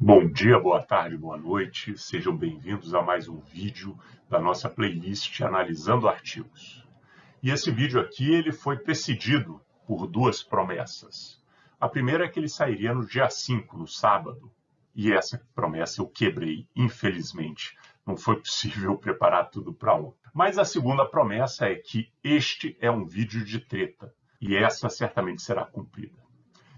Bom dia, boa tarde, boa noite. Sejam bem-vindos a mais um vídeo da nossa playlist Analisando Artigos. E esse vídeo aqui ele foi precedido por duas promessas. A primeira é que ele sairia no dia 5, no sábado. E essa promessa eu quebrei, infelizmente. Não foi possível preparar tudo para ontem. Mas a segunda promessa é que este é um vídeo de treta. E essa certamente será cumprida.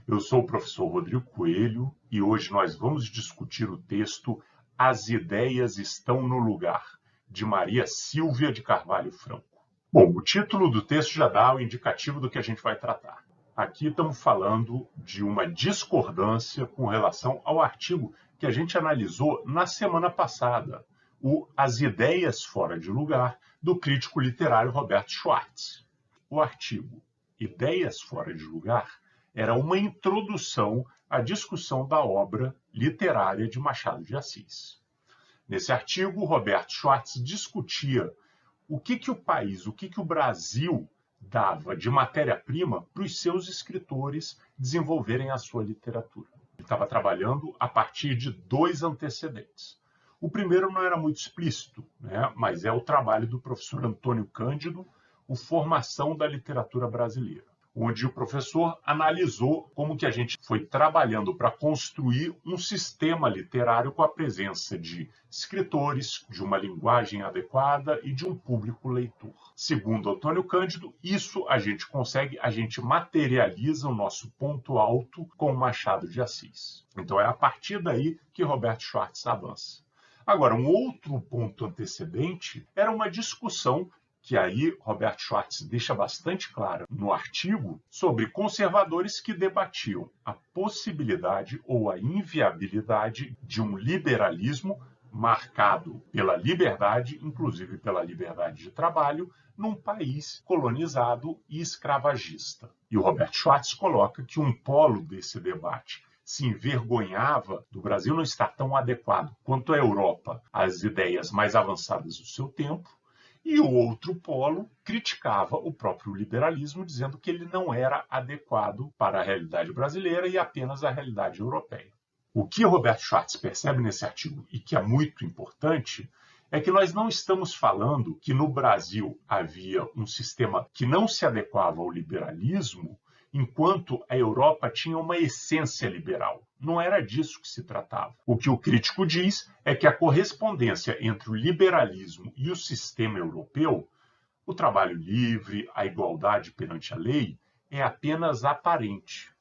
Eu sou o professor Rodrigo Coelho e hoje nós vamos discutir o texto As Ideias Estão no Lugar, de Maria Silvia de Carvalho Franco. Bom, o título do texto já dá o indicativo do que a gente vai tratar. Aqui estamos falando de uma discordância com relação ao artigo que a gente analisou na semana passada, o As Ideias Fora de Lugar, do crítico literário Roberto Schwartz. O artigo Ideias Fora de Lugar era uma introdução à discussão da obra literária de Machado de Assis. Nesse artigo, Roberto Schwartz discutia o que o país, o que o Brasil dava de matéria-prima para os seus escritores desenvolverem a sua literatura. Ele estava trabalhando a partir de dois antecedentes. O primeiro não era muito explícito, mas é o trabalho do professor Antônio Cândido, o Formação da Literatura Brasileira, onde o professor analisou como que a gente foi trabalhando para construir um sistema literário com a presença de escritores, de uma linguagem adequada e de um público leitor. Segundo Antônio Cândido, isso a gente materializa o nosso ponto alto com Machado de Assis. Então é a partir daí que Roberto Schwartz avança. Agora, um outro ponto antecedente era uma discussão que aí Roberto Schwartz deixa bastante clara no artigo, sobre conservadores que debatiam a possibilidade ou a inviabilidade de um liberalismo marcado pela liberdade, inclusive pela liberdade de trabalho, num país colonizado e escravagista. E o Roberto Schwartz coloca que um polo desse debate se envergonhava do Brasil não estar tão adequado quanto a Europa às ideias mais avançadas do seu tempo, e o outro polo criticava o próprio liberalismo, dizendo que ele não era adequado para a realidade brasileira e apenas a realidade europeia. O que Roberto Schwartz percebe nesse artigo, e que é muito importante, é que nós não estamos falando que no Brasil havia um sistema que não se adequava ao liberalismo, enquanto a Europa tinha uma essência liberal. Não era disso que se tratava. O que o crítico diz é que a correspondência entre o liberalismo e o sistema europeu, o trabalho livre, a igualdade perante a lei, é apenas aparente.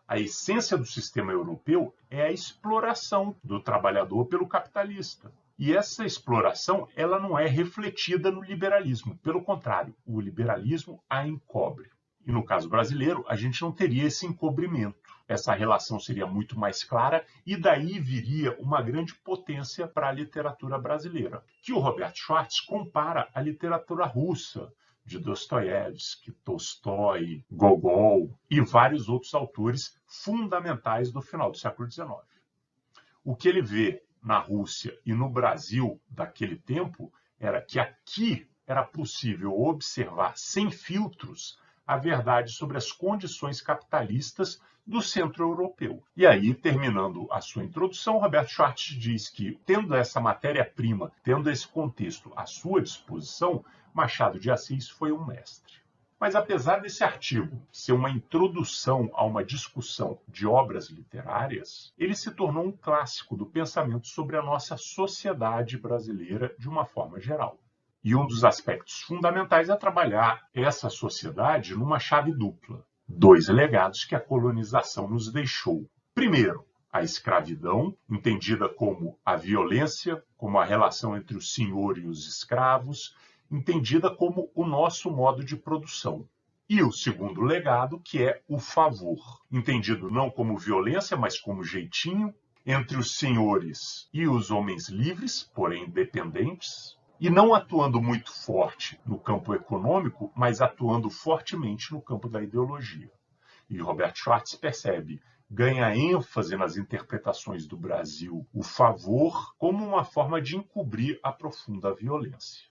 A essência do sistema europeu é a exploração do trabalhador pelo capitalista. E essa exploração ela não é refletida no liberalismo. Pelo contrário, o liberalismo a encobre. E no caso brasileiro, a gente não teria esse encobrimento. Essa relação seria muito mais clara e daí viria uma grande potência para a literatura brasileira, que o Roberto Schwartz compara à literatura russa, de Dostoiévski, Tolstói, Gogol e vários outros autores fundamentais do final do século XIX. O que ele vê na Rússia e no Brasil daquele tempo era que aqui era possível observar sem filtros a verdade sobre as condições capitalistas do centro europeu. E aí, terminando a sua introdução, Roberto Schwartz diz que, tendo essa matéria-prima, tendo esse contexto à sua disposição, Machado de Assis foi um mestre. Mas apesar desse artigo ser uma introdução a uma discussão de obras literárias, ele se tornou um clássico do pensamento sobre a nossa sociedade brasileira de uma forma geral. E um dos aspectos fundamentais é trabalhar essa sociedade numa chave dupla. Dois legados que a colonização nos deixou. Primeiro, a escravidão, entendida como a violência, como a relação entre o senhor e os escravos, entendida como o nosso modo de produção. E o segundo legado, que é o favor, entendido não como violência, mas como jeitinho, entre os senhores e os homens livres, porém independentes, e não atuando muito forte no campo econômico, mas atuando fortemente no campo da ideologia. E Roberto Schwartz percebe, ganha ênfase nas interpretações do Brasil, o favor como uma forma de encobrir a profunda violência.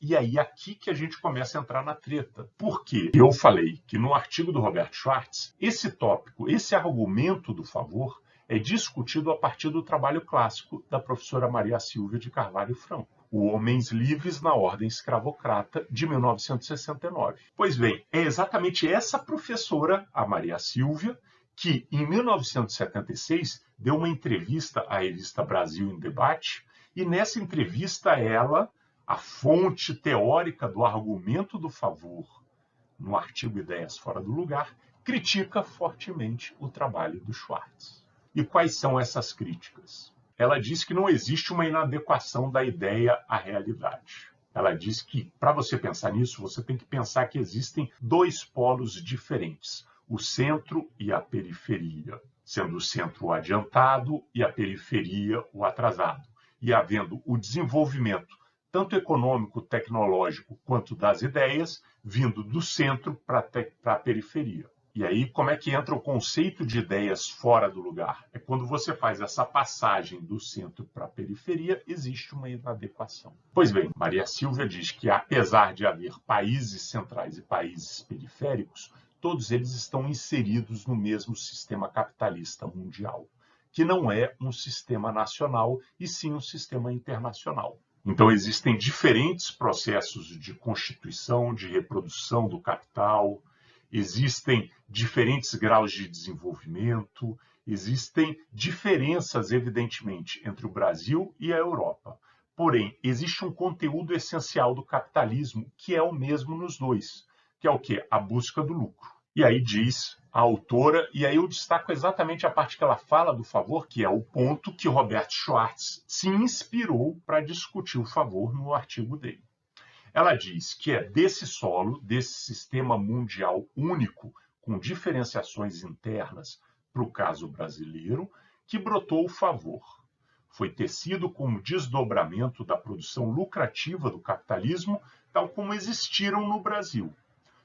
E aí aqui que a gente começa a entrar na treta. Porque eu falei que no artigo do Roberto Schwartz, esse tópico, esse argumento do favor, é discutido a partir do trabalho clássico da professora Maria Silvia de Carvalho Franco, O Homens Livres na Ordem Escravocrata, de 1969. Pois bem, é exatamente essa professora, a Maria Silvia, que em 1976 deu uma entrevista à revista Brasil em Debate, e nessa entrevista ela, a fonte teórica do argumento do favor, no artigo Ideias Fora do Lugar, critica fortemente o trabalho do Schwartz. E quais são essas críticas? Ela diz que não existe uma inadequação da ideia à realidade. Ela diz que, para você pensar nisso, você tem que pensar que existem dois polos diferentes, o centro e a periferia, sendo o centro o adiantado e a periferia o atrasado, e havendo o desenvolvimento tanto econômico, tecnológico, quanto das ideias, vindo do centro para a periferia. E aí, como é que entra o conceito de ideias fora do lugar? É quando você faz essa passagem do centro para a periferia, existe uma inadequação. Pois bem, Maria Silvia diz que, apesar de haver países centrais e países periféricos, todos eles estão inseridos no mesmo sistema capitalista mundial, que não é um sistema nacional, e sim um sistema internacional. Então, existem diferentes processos de constituição, de reprodução do capital, existem diferentes graus de desenvolvimento, existem diferenças, evidentemente, entre o Brasil e a Europa. Porém, existe um conteúdo essencial do capitalismo que é o mesmo nos dois, que é o quê? A busca do lucro. E aí diz a autora, e aí eu destaco exatamente a parte que ela fala do favor, que é o ponto que Robert Schwartz se inspirou para discutir o favor no artigo dele. Ela diz que é desse solo, desse sistema mundial único, com diferenciações internas para o caso brasileiro, que brotou o favor. Foi tecido como desdobramento da produção lucrativa do capitalismo, tal como existiram no Brasil.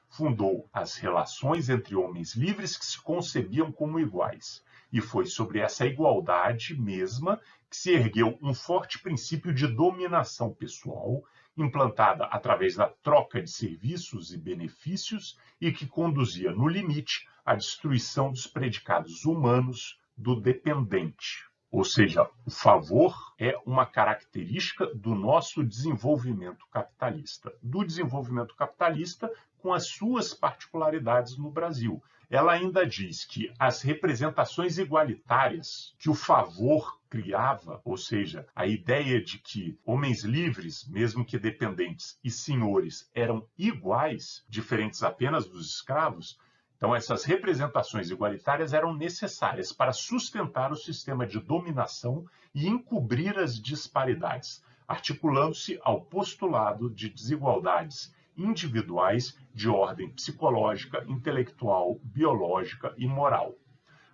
Fundou as relações entre homens livres que se concebiam como iguais. E foi sobre essa igualdade mesma que se ergueu um forte princípio de dominação pessoal, implantada através da troca de serviços e benefícios e que conduzia, no limite, à destruição dos predicados humanos do dependente. Ou seja, o favor é uma característica do nosso desenvolvimento capitalista. Do desenvolvimento capitalista com as suas particularidades no Brasil. Ela ainda diz que as representações igualitárias que o favor criava, ou seja, a ideia de que homens livres, mesmo que dependentes, e senhores eram iguais, diferentes apenas dos escravos, então essas representações igualitárias eram necessárias para sustentar o sistema de dominação e encobrir as disparidades, articulando-se ao postulado de desigualdades individuais de ordem psicológica, intelectual, biológica e moral.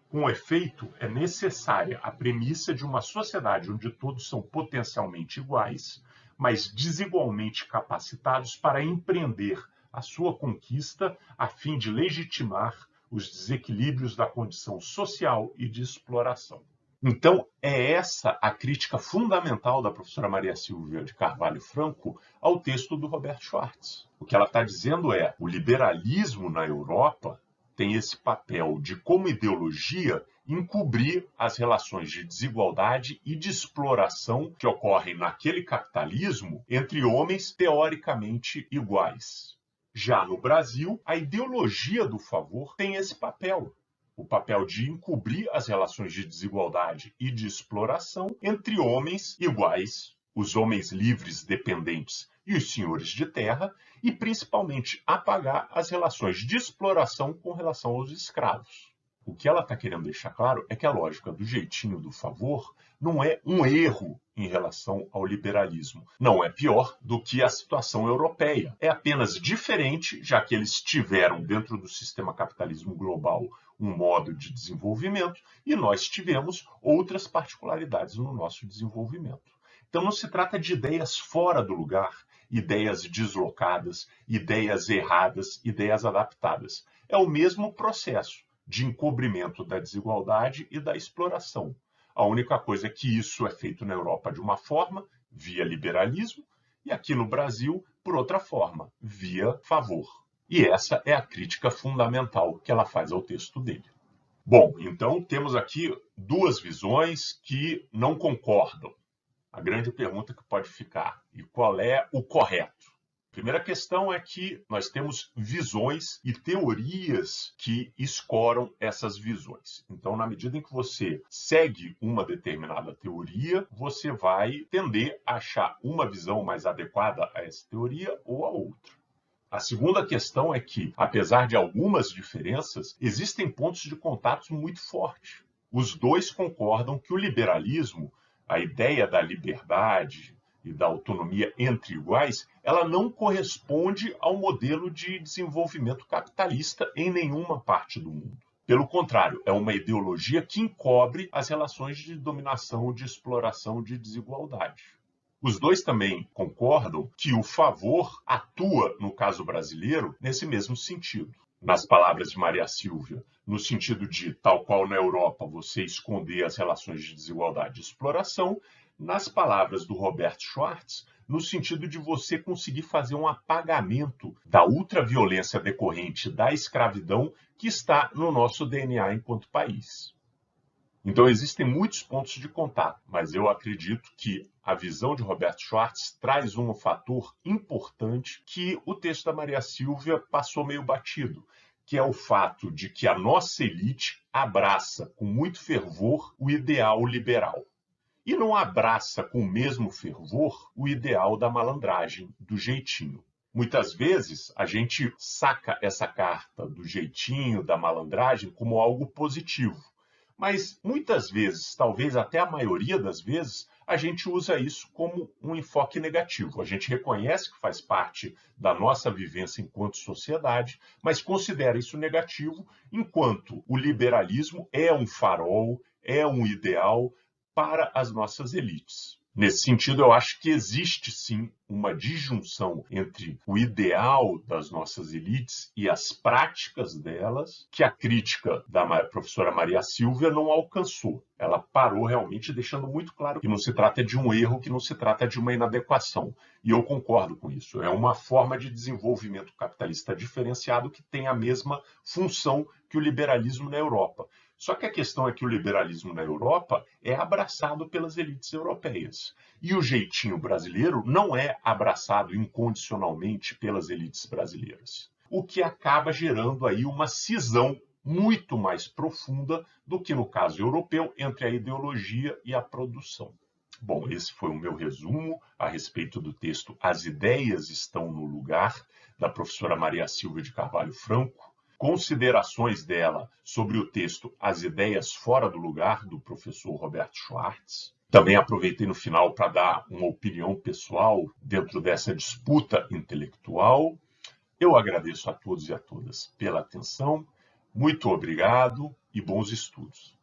Com efeito, é necessária a premissa de uma sociedade onde todos são potencialmente iguais, mas desigualmente capacitados para empreender a sua conquista a fim de legitimar os desequilíbrios da condição social e de exploração. Então, é essa a crítica fundamental da professora Maria Silvia de Carvalho Franco ao texto do Robert Schwartz. O que ela está dizendo é: o liberalismo na Europa tem esse papel de, como ideologia, encobrir as relações de desigualdade e de exploração que ocorrem naquele capitalismo entre homens teoricamente iguais. Já no Brasil, a ideologia do favor tem esse papel. O papel de encobrir as relações de desigualdade e de exploração entre homens iguais, os homens livres dependentes e os senhores de terra, e principalmente apagar as relações de exploração com relação aos escravos. O que ela está querendo deixar claro é que a lógica do jeitinho do favor não é um erro em relação ao liberalismo. Não é pior do que a situação europeia. É apenas diferente, já que eles tiveram dentro do sistema capitalismo global um modo de desenvolvimento e nós tivemos outras particularidades no nosso desenvolvimento. Então não se trata de ideias fora do lugar, ideias deslocadas, ideias erradas, ideias adaptadas. É o mesmo processo de encobrimento da desigualdade e da exploração. A única coisa é que isso é feito na Europa de uma forma, via liberalismo, e aqui no Brasil, por outra forma, via favor. E essa é a crítica fundamental que ela faz ao texto dele. Bom, então temos aqui duas visões que não concordam. A grande pergunta que pode ficar: e qual é o correto? A primeira questão é que nós temos visões e teorias que escoram essas visões. Então, na medida em que você segue uma determinada teoria, você vai tender a achar uma visão mais adequada a essa teoria ou a outra. A segunda questão é que, apesar de algumas diferenças, existem pontos de contato muito fortes. Os dois concordam que o liberalismo, a ideia da liberdade e da autonomia entre iguais, ela não corresponde ao modelo de desenvolvimento capitalista em nenhuma parte do mundo. Pelo contrário, é uma ideologia que encobre as relações de dominação, de exploração, de desigualdade. Os dois também concordam que o favor atua, no caso brasileiro, nesse mesmo sentido. Nas palavras de Maria Silvia, no sentido de, tal qual na Europa, você esconder as relações de desigualdade e exploração, nas palavras do Roberto Schwartz, no sentido de você conseguir fazer um apagamento da ultraviolência decorrente da escravidão que está no nosso DNA enquanto país. Então, existem muitos pontos de contato, mas eu acredito que a visão de Roberto Schwartz traz um fator importante que o texto da Maria Silvia passou meio batido, que é o fato de que a nossa elite abraça com muito fervor o ideal liberal e não abraça com o mesmo fervor o ideal da malandragem, do jeitinho. Muitas vezes a gente saca essa carta do jeitinho, da malandragem, como algo positivo. Mas muitas vezes, talvez até a maioria das vezes, a gente usa isso como um enfoque negativo. A gente reconhece que faz parte da nossa vivência enquanto sociedade, mas considera isso negativo, enquanto o liberalismo é um farol, é um ideal para as nossas elites. Nesse sentido, eu acho que existe sim uma disjunção entre o ideal das nossas elites e as práticas delas, que a crítica da professora Maria Silvia não alcançou. Ela parou realmente deixando muito claro que não se trata de um erro, que não se trata de uma inadequação. E eu concordo com isso. É uma forma de desenvolvimento capitalista diferenciado que tem a mesma função que o liberalismo na Europa. Só que a questão é que o liberalismo na Europa é abraçado pelas elites europeias. E o jeitinho brasileiro não é abraçado incondicionalmente pelas elites brasileiras. O que acaba gerando aí uma cisão muito mais profunda do que no caso europeu entre a ideologia e a produção. Bom, esse foi o meu resumo a respeito do texto As Ideias Estão no Lugar, da professora Maria Silvia de Carvalho Franco. Considerações dela sobre o texto As Ideias Fora do Lugar, do professor Roberto Schwartz. Também aproveitei no final para dar uma opinião pessoal dentro dessa disputa intelectual. Eu agradeço a todos e a todas pela atenção. Muito obrigado e bons estudos.